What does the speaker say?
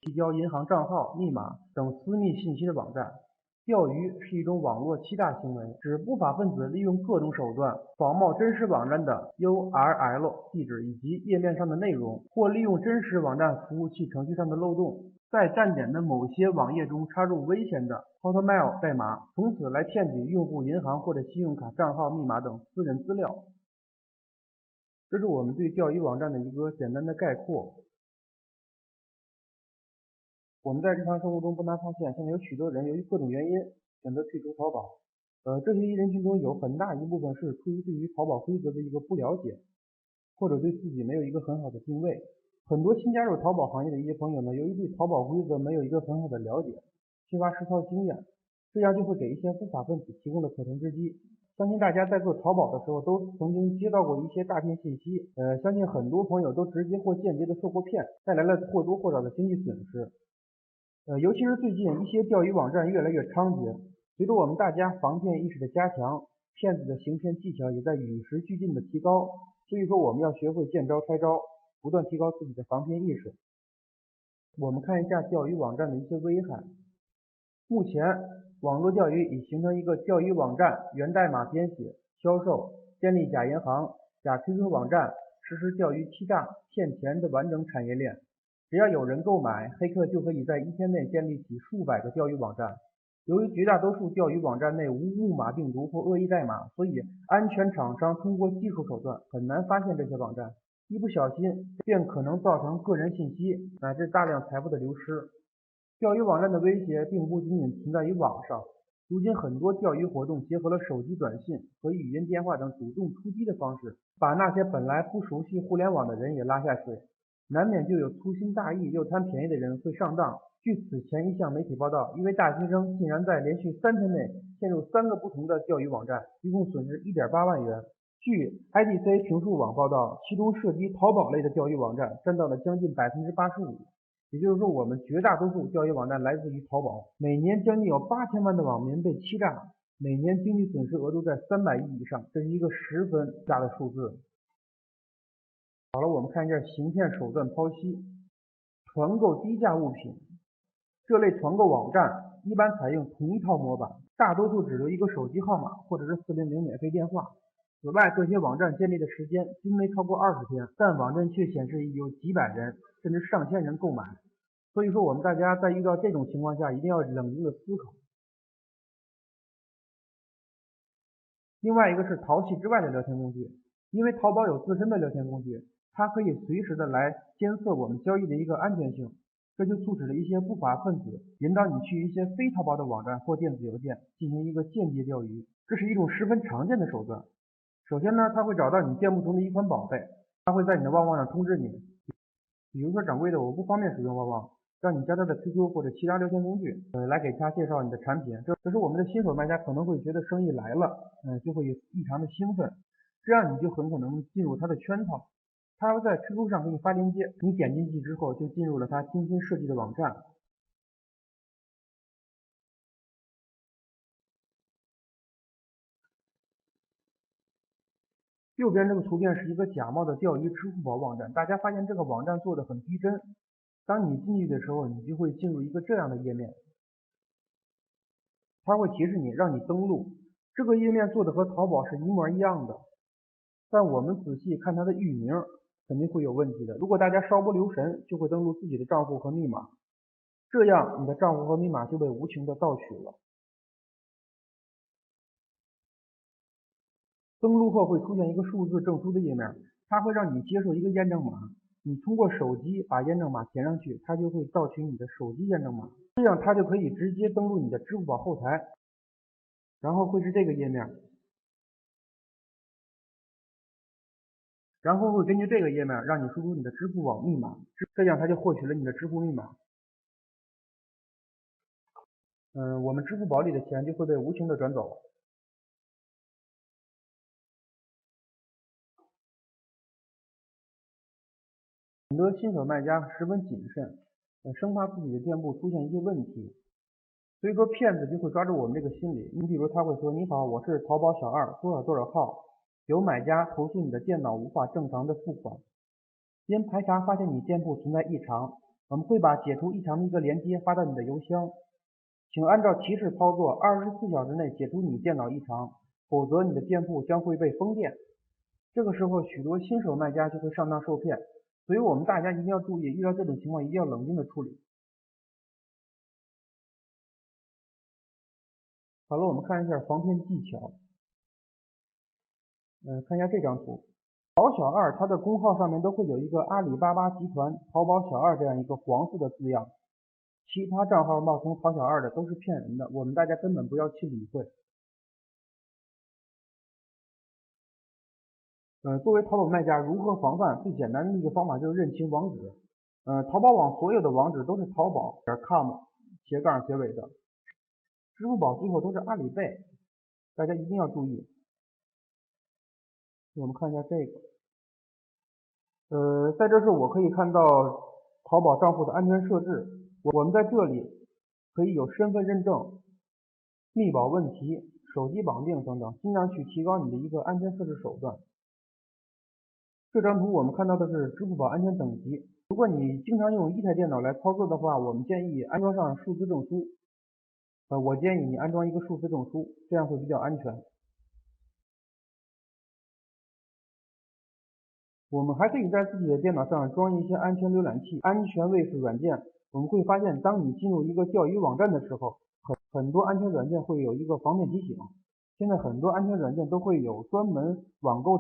提交银行账号、密码等私密信息的网站。钓鱼是一种网络欺诈行为，指不法分子利用各种手段仿冒真实网站的 URL 地址以及页面上的内容，或利用真实网站服务器程序上的漏洞，在站点的某些网页中插入危险的 Hotmail 代码，从此来骗取用户银行或者信用卡账号、密码等私人资料。这是我们对钓鱼网站的一个简单的概括。我们在日常生活中不难发现，现在有许多人由于各种原因选择退出淘宝。这些人群中有很大一部分是出于对于淘宝规则的一个不了解，或者对自己没有一个很好的定位。很多新加入淘宝行业的一些朋友呢，由于对淘宝规则没有一个很好的了解，缺乏实操经验，这样就会给一些不法分子提供了可乘之机。相信大家在做淘宝的时候都曾经接到过一些诈骗信息，相信很多朋友都直接或间接的受过骗，带来了或多或少的经济损失。尤其是最近一些钓鱼网站越来越猖獗，随着我们大家防骗意识的加强，骗子的行骗技巧也在与时俱进的提高，所以说我们要学会见招拆招，不断提高自己的防骗意识。我们看一下钓鱼网站的一些危害。目前网络钓鱼已形成一个钓鱼网站源代码编写、销售、建立假银行、假 QQ 网站、实施钓鱼欺诈、骗钱的完整产业链。只要有人购买，黑客就可以在一天内建立起数百个钓鱼网站。由于绝大多数钓鱼网站内无木马病毒或恶意代码，所以安全厂商通过技术手段很难发现这些网站，一不小心便可能造成个人信息乃至大量财富的流失。钓鱼网站的威胁并不仅仅存在于网上，如今很多钓鱼活动结合了手机短信和语音电话等主动出击的方式，把那些本来不熟悉互联网的人也拉下水。难免就有粗心大意又贪便宜的人会上当。据此前一项媒体报道，一位大学生竟然在连续3天内陷入3个不同的钓鱼网站，一共损失 1.8万元。据 IDC 评述网报道，其中涉及淘宝类的钓鱼网站占到了将近 85%。也就是说，我们绝大多数钓鱼网站来自于淘宝，每年将近有8000万的网民被欺诈，每年经济损失额度在300亿以上，这是一个十分大的数字。好了，我们看一下行骗手段剖析。团购低价物品，这类团购网站一般采用同一套模板，大多数只留一个手机号码或者是400免费电话。此外，这些网站建立的时间均没超过20天，但网站却显示有几百人甚至上千人购买。所以说，我们大家在遇到这种情况下，一定要冷静的思考。另外一个是淘系之外的聊天工具，因为淘宝有自身的聊天工具，它可以随时的来监测我们交易的一个安全性，这就促使了一些不法分子引导你去一些非淘宝的网站或电子邮件进行一个间接钓鱼，这是一种十分常见的手段。首先呢，它会找到你店铺中的一款宝贝，它会在你的旺旺上通知你，比如说掌柜的我不方便使用旺旺，让你加他的 QQ 或者其他聊天工具，来给他介绍你的产品。这时我们的新手卖家可能会觉得生意来了，就会异常的兴奋，这样你就很可能进入他的圈套。他会在 QQ 上给你发链接，你点进去之后就进入了他精心设计的网站。右边这个图片是一个假冒的钓鱼支付宝网站，大家发现这个网站做的很逼真。当你进去的时候，你就会进入一个这样的页面，它会提示你让你登录。这个页面做的和淘宝是一模一样的，但我们仔细看它的域名，肯定会有问题的。如果大家稍不留神，就会登录自己的账户和密码，这样你的账户和密码就被无情的盗取了。登录后会出现一个数字证书的页面，它会让你接受一个验证码，你通过手机把验证码填上去，它就会盗取你的手机验证码，这样它就可以直接登录你的支付宝后台，然后会是这个页面，然后会根据这个页面让你输入你的支付宝密码，这样它就获取了你的支付密码。我们支付宝里的钱就会被无情的转走。很多新手卖家十分谨慎，生怕自己的店铺出现一些问题，所以说骗子就会抓住我们这个心理。你比如他会说：“你好，我是淘宝小二多少多少号，有买家投诉你的电脑无法正常的付款，经排查发现你店铺存在异常，我们会把解除异常的一个连接发到你的邮箱，请按照提示操作，24小时内解除你电脑异常，否则你的店铺将会被封店。这个时候，许多新手卖家就会上当受骗，所以我们大家一定要注意，遇到这种情况一定要冷静的处理。好了，我们看一下防骗技巧。看一下这张图，淘小二它的公号上面都会有一个阿里巴巴集团淘宝小二这样一个黄色的字样，其他账号冒充淘小二的都是骗人的，我们大家根本不要去理会。作为淘宝卖家，如何防范？最简单的一个方法就是认清网址。淘宝网所有的网址都是淘宝.com斜杠结尾的，支付宝最后都是阿里贝，大家一定要注意。我们看一下这个，在这时我可以看到淘宝账户的安全设置，我们在这里可以有身份认证、密保问题、手机绑定等等，尽量去提高你的一个安全设置手段。这张图我们看到的是支付宝安全等级。如果你经常用一台电脑来操作的话，我们建议安装上数字证书。我建议你安装一个数字证书，这样会比较安全。我们还可以在自己的电脑上装一些安全浏览器、安全卫士软件。我们会发现，当你进入一个钓鱼网站的时候，很多安全软件会有一个防骗提醒。现在很多安全软件都会有专门网购